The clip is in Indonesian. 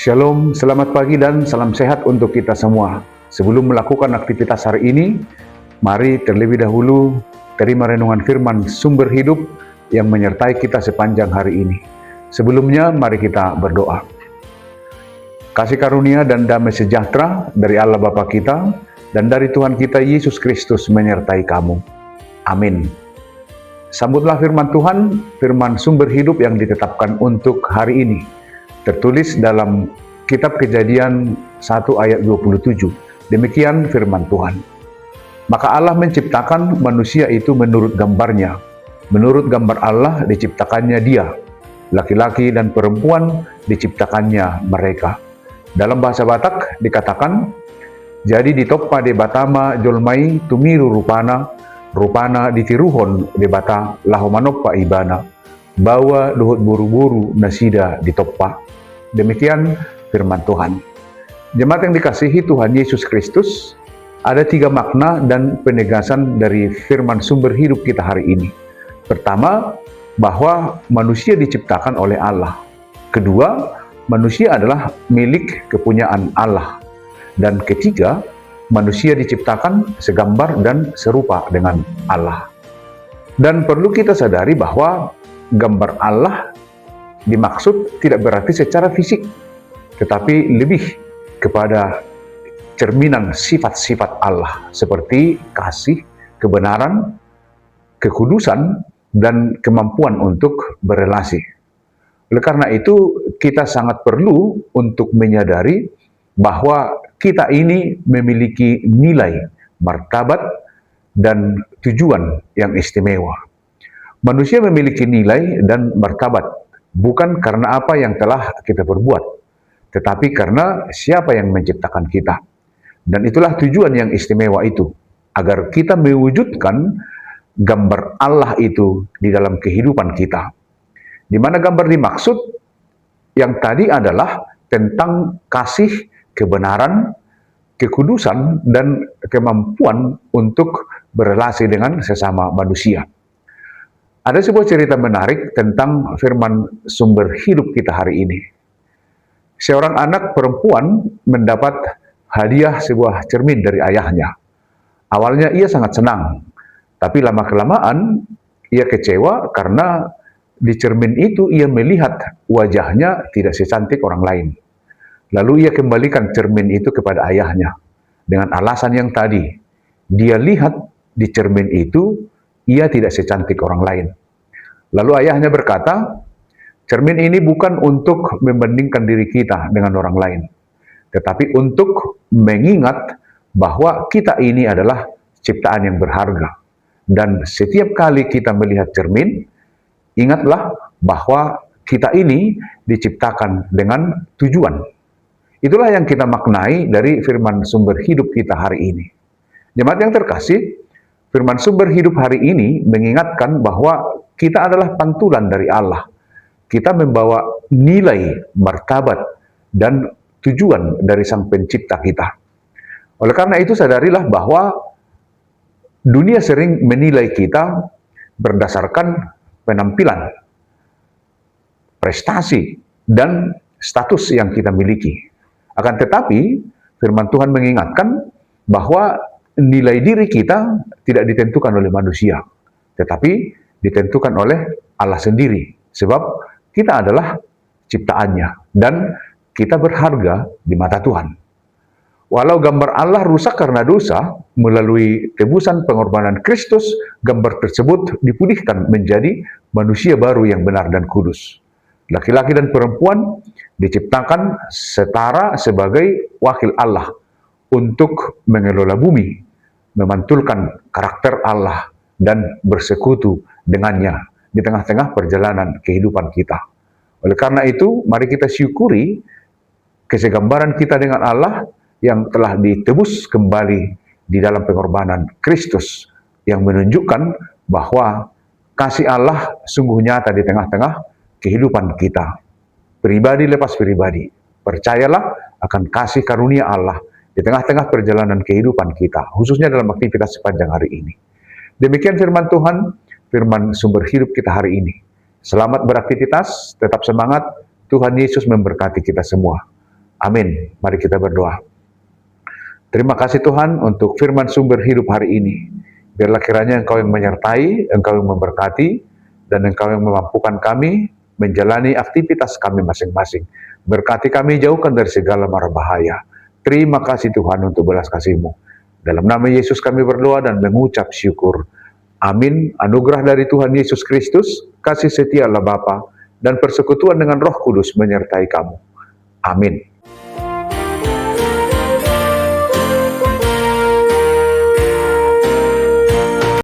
Shalom, selamat pagi dan salam sehat untuk kita semua. Sebelum melakukan aktivitas hari ini, mari terlebih dahulu terima renungan firman sumber hidup yang menyertai kita sepanjang hari ini. Sebelumnya, mari kita berdoa. Kasih karunia dan damai sejahtera dari Allah Bapa kita dan dari Tuhan kita Yesus Kristus menyertai kamu. Amin. Sambutlah firman Tuhan, firman sumber hidup yang ditetapkan untuk hari ini. Tertulis dalam kitab Kejadian 1 ayat 27. Demikian firman Tuhan. Maka Allah menciptakan manusia itu menurut gambarnya. Menurut gambar Allah diciptakannya dia. Laki-laki dan perempuan diciptakannya mereka. Dalam bahasa Batak dikatakan, jadi ditoppa de batama jolmai tumiru rupana, rupana ditiruhon de bata lahomanoppa ibana, bawa luhut buru-buru nasida ditoppa. Demikian firman Tuhan. Jemaat yang dikasihi Tuhan Yesus Kristus, ada 3 makna dan penegasan dari firman sumber hidup kita hari ini. Pertama, bahwa manusia diciptakan oleh Allah. Kedua, manusia adalah milik kepunyaan Allah. Dan ketiga, manusia diciptakan segambar dan serupa dengan Allah. Dan perlu kita sadari bahwa gambar Allah dimaksud tidak berarti secara fisik, tetapi lebih kepada cerminan sifat-sifat Allah seperti kasih, kebenaran, kekudusan, dan kemampuan untuk berelasi. Oleh karena itu, kita sangat perlu untuk menyadari bahwa kita ini memiliki nilai, martabat, dan tujuan yang istimewa. Manusia memiliki nilai dan martabat bukan karena apa yang telah kita perbuat, tetapi karena siapa yang menciptakan kita. Dan itulah tujuan yang istimewa itu, agar kita mewujudkan gambar Allah itu di dalam kehidupan kita. Di mana gambar dimaksud yang tadi adalah tentang kasih, kebenaran, kekudusan, dan kemampuan untuk berelasi dengan sesama manusia. Ada sebuah cerita menarik tentang firman sumber hidup kita hari ini. Seorang anak perempuan mendapat hadiah sebuah cermin dari ayahnya. Awalnya ia sangat senang, tapi lama-kelamaan ia kecewa karena di cermin itu ia melihat wajahnya tidak secantik orang lain. Lalu ia kembalikan cermin itu kepada ayahnya dengan alasan yang tadi. Dia lihat di cermin itu ia tidak secantik orang lain. Lalu ayahnya berkata, cermin ini bukan untuk membandingkan diri kita dengan orang lain, tetapi untuk mengingat bahwa kita ini adalah ciptaan yang berharga. Dan setiap kali kita melihat cermin, ingatlah bahwa kita ini diciptakan dengan tujuan. Itulah yang kita maknai dari firman sumber hidup kita hari ini. Jemaat yang terkasih, firman sumber hidup hari ini mengingatkan bahwa kita adalah pantulan dari Allah. Kita membawa nilai, martabat, dan tujuan dari Sang Pencipta kita. Oleh karena itu sadarilah bahwa dunia sering menilai kita berdasarkan penampilan, prestasi, dan status yang kita miliki. Akan tetapi, firman Tuhan mengingatkan bahwa nilai diri kita tidak ditentukan oleh manusia, tetapi ditentukan oleh Allah sendiri. Sebab kita adalah ciptaannya dan kita berharga di mata Tuhan. Walau gambar Allah rusak karena dosa, melalui tebusan pengorbanan Kristus, gambar tersebut dipulihkan menjadi manusia baru yang benar dan kudus. Laki-laki dan perempuan diciptakan setara sebagai wakil Allah untuk mengelola bumi, memantulkan karakter Allah, dan bersekutu dengannya di tengah-tengah perjalanan kehidupan kita. Oleh karena itu, mari kita syukuri kesegambaran kita dengan Allah yang telah ditebus kembali di dalam pengorbanan Kristus, yang menunjukkan bahwa kasih Allah sungguh nyata di tengah-tengah kehidupan kita. Pribadi lepas pribadi, percayalah akan kasih karunia Allah di tengah-tengah perjalanan kehidupan kita, khususnya dalam aktivitas sepanjang hari ini. Demikian firman Tuhan, firman sumber hidup kita hari ini. Selamat beraktivitas, tetap semangat, Tuhan Yesus memberkati kita semua. Amin. Mari kita berdoa. Terima kasih Tuhan untuk firman sumber hidup hari ini. Biarlah kiranya Engkau yang menyertai, Engkau yang memberkati, dan Engkau yang memampukan kami menjalani aktivitas kami masing-masing. Berkati kami, jauhkan dari segala mara bahaya. Terima kasih Tuhan untuk belas kasih-Mu. Dalam nama Yesus kami berdoa dan mengucap syukur. Amin. Anugerah dari Tuhan Yesus Kristus, kasih setia Allah Bapa, dan persekutuan dengan Roh Kudus menyertai kamu. Amin.